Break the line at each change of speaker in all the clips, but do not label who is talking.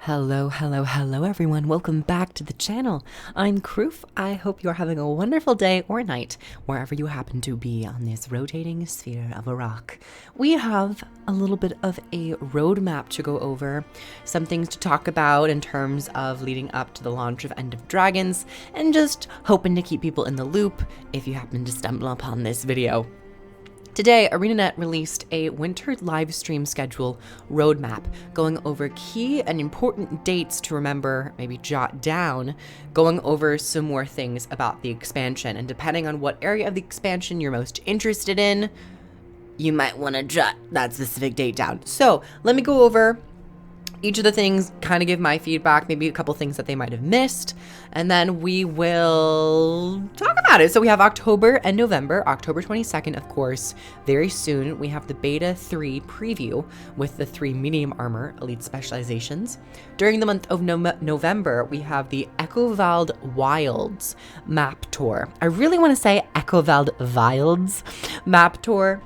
Hello everyone. Welcome back to the channel. I'm KROOF. I hope you're having a wonderful day or night, wherever you happen to be on this rotating sphere of a rock. We have a little bit of a roadmap to go over, some things to talk about in terms of leading up to the launch of End of Dragons, and just hoping to keep people in the loop if you happen to stumble upon this video. Today, ArenaNet released a winter live stream schedule roadmap going over key and important dates to remember, maybe jot down, going over some more things about the expansion. And depending on what area of the expansion you're most interested in, you might want to jot that specific date down. So let me go over each of the things, kind of give my feedback, maybe a couple things that they might have missed, and then we will talk about it. So we have October and November. October 22nd, of course, very soon. We have the Beta 3 preview with the 3 medium armor elite specializations. During the month of November, we have the Echovald Wilds map tour. I really want to say Echovald Wilds map tour.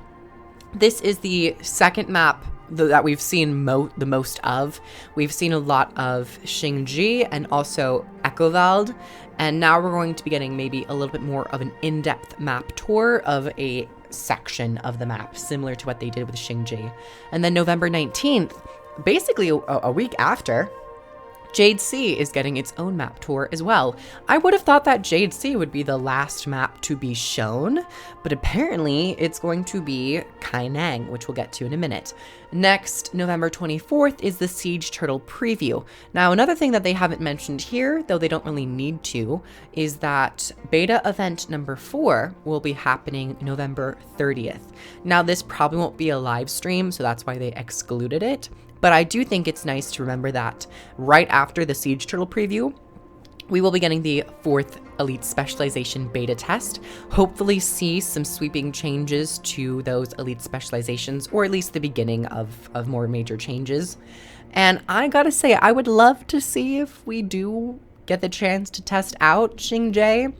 This is the second map that we've seen the most of. We've seen a lot of Xingji and also Echovald, and now we're going to be getting maybe a little bit more of an in-depth map tour of a section of the map, similar to what they did with Xingji. And then November 19th, basically a week after, Jade Sea is getting its own map tour as well. I would have thought that Jade Sea would be the last map to be shown, but apparently it's going to be Kainang, which we'll get to in a minute. Next, November 24th is the Siege Turtle preview. Now, another thing that they haven't mentioned here, though they don't really need to, is that beta event number 4 will be happening November 30th. Now, this probably won't be a live stream, so that's why they excluded it. But I do think it's nice to remember that right after the Siege Turtle preview, we will be getting the 4th Elite Specialization beta test. Hopefully see some sweeping changes to those Elite Specializations, or at least the beginning of more major changes. And I gotta say, I would love to see if we do get the chance to test out Xingji,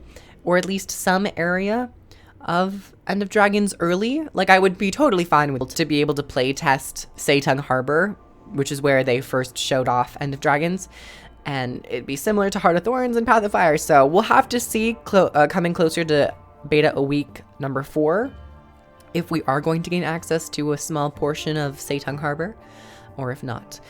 or at least some area of End of Dragons early. Like, I would be totally fine with to be able to play test Seitung Harbor, which is where they first showed off End of Dragons, and it'd be similar to Heart of Thorns and Path of Fire. So we'll have to see coming closer to beta a week number 4 if we are going to gain access to a small portion of Seitung Harbor, or if not.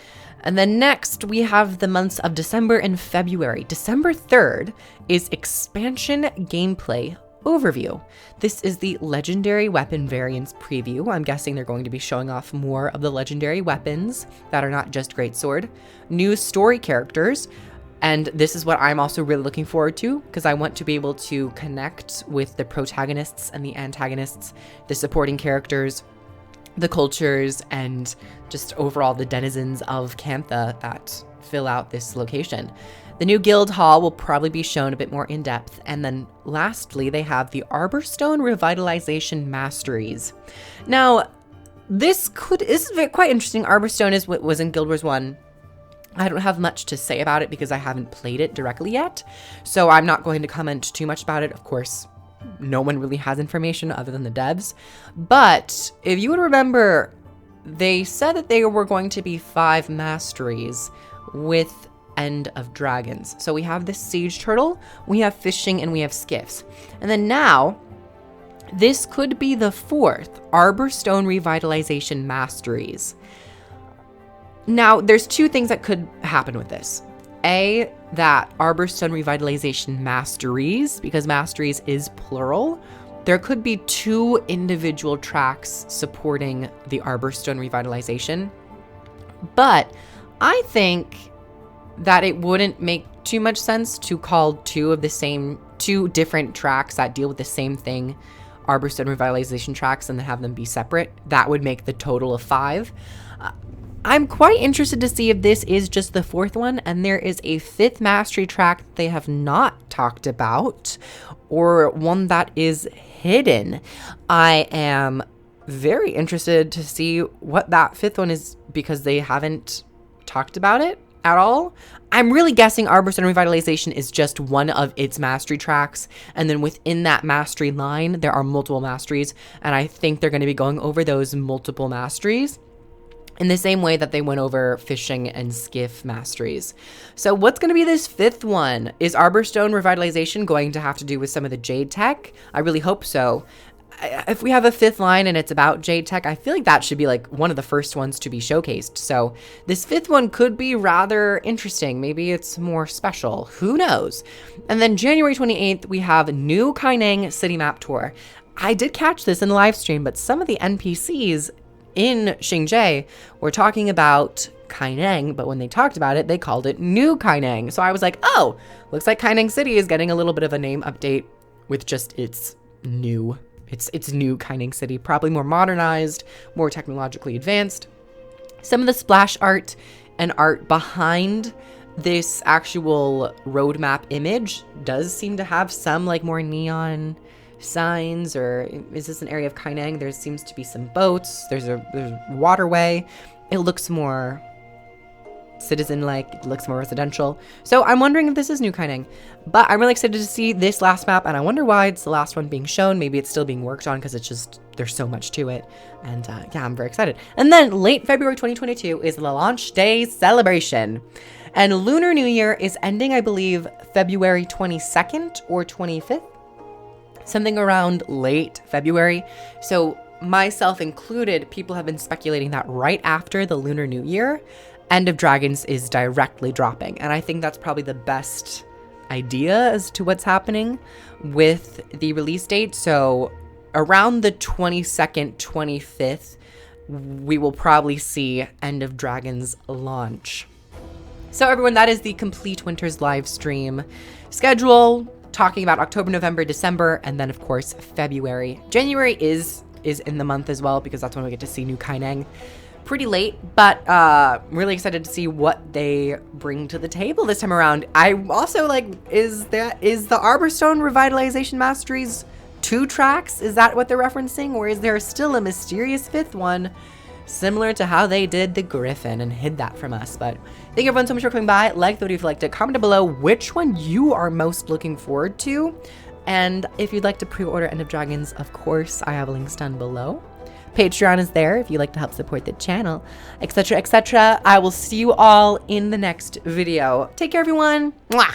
And then next we have the months of December and February. December 3rd is expansion gameplay overview. This is the legendary weapon variants preview. I'm guessing they're going to be showing off more of the legendary weapons that are not just greatsword, new story characters, and this is what I'm also really looking forward to, because I want to be able to connect with the protagonists and the antagonists, the supporting characters, the cultures, and just overall the denizens of Cantha that fill out this location. The new guild hall will probably be shown a bit more in depth. And then lastly, they have the Arbor Revitalization Masteries. Now, this is quite interesting. Arbor was in Guild Wars 1. I don't have much to say about it because I haven't played it directly yet. So I'm not going to comment too much about it. Of course, no one really has information other than the devs. But if you would remember, they said that they were going to be 5 masteries with End of Dragons. So we have the Siege Turtle, we have Fishing, and we have Skiffs. And then now, this could be the 4th Arbor Revitalization Masteries. Now, there's 2 things that could happen with this. A, that Arbor Revitalization Masteries, because Masteries is plural, there could be 2 individual tracks supporting the Arbor Revitalization. But I think that it wouldn't make too much sense to call 2 different tracks that deal with the same thing Arbor Revitalization tracks and then have them be separate. That would make the total of 5. I'm quite interested to see if this is just the 4th one and there is a 5th mastery track they have not talked about, or one that is hidden. I am very interested to see what that 5th one is, because they haven't talked about it. at all. I'm really guessing Arbor and Revitalization is just one of its mastery tracks. And then within that mastery line, there are multiple masteries. And I think they're going to be going over those multiple masteries in the same way that they went over fishing and skiff masteries. So what's going to be this 5th one? Is Arborstone Revitalization going to have to do with some of the Jade tech? I really hope so. If we have a 5th line and it's about Jade tech, I feel like that should be like one of the first ones to be showcased. So this 5th one could be rather interesting. Maybe it's more special. Who knows? And then January 28th, we have New Kaineng City Map Tour. I did catch this in the live stream, but some of the NPCs in Xingzhe were talking about Kaineng, but when they talked about it, they called it New Kaineng. So I was like, oh, looks like Kaineng City is getting a little bit of a name update with just its new Kaineng City, probably more modernized, more technologically advanced. Some of the splash art and art behind this actual roadmap image does seem to have some like more neon signs, or is this an area of Kaineng? There seems to be some boats. There's a waterway. It looks more citizen-like. It looks more residential. So I'm wondering if this is New Kaineng. But I'm really excited to see this last map, and I wonder why it's the last one being shown. Maybe it's still being worked on because it's just, there's so much to it. And yeah, I'm very excited. And then late February 2022 is the launch day celebration. And Lunar New Year is ending, I believe, February 22nd or 25th. Something around late February. So myself included, people have been speculating that right after the Lunar New Year, End of Dragons is directly dropping. And I think that's probably the best idea as to what's happening with the release date. So around the 22nd, 25th, we will probably see End of Dragons launch. So everyone, that is the Complete Winters live stream schedule, talking about October, November, December, and then of course February. January is in the month as well, because that's when we get to see New Kaineng. Pretty late, but really excited to see what they bring to the table this time around. I also like, is the Arborstone Revitalization Masteries 2 tracks? Is that what they're referencing, or is there still a mysterious 5th one, similar to how they did the Griffin and hid that from us? But thank you everyone so much for coming by. Like the video if you liked it. Comment down below which one you are most looking forward to. And if you'd like to pre-order End of Dragons, of course, I have links down below. Patreon is there if you'd like to help support the channel, etc., etc. I will see you all in the next video. Take care, everyone. Mwah!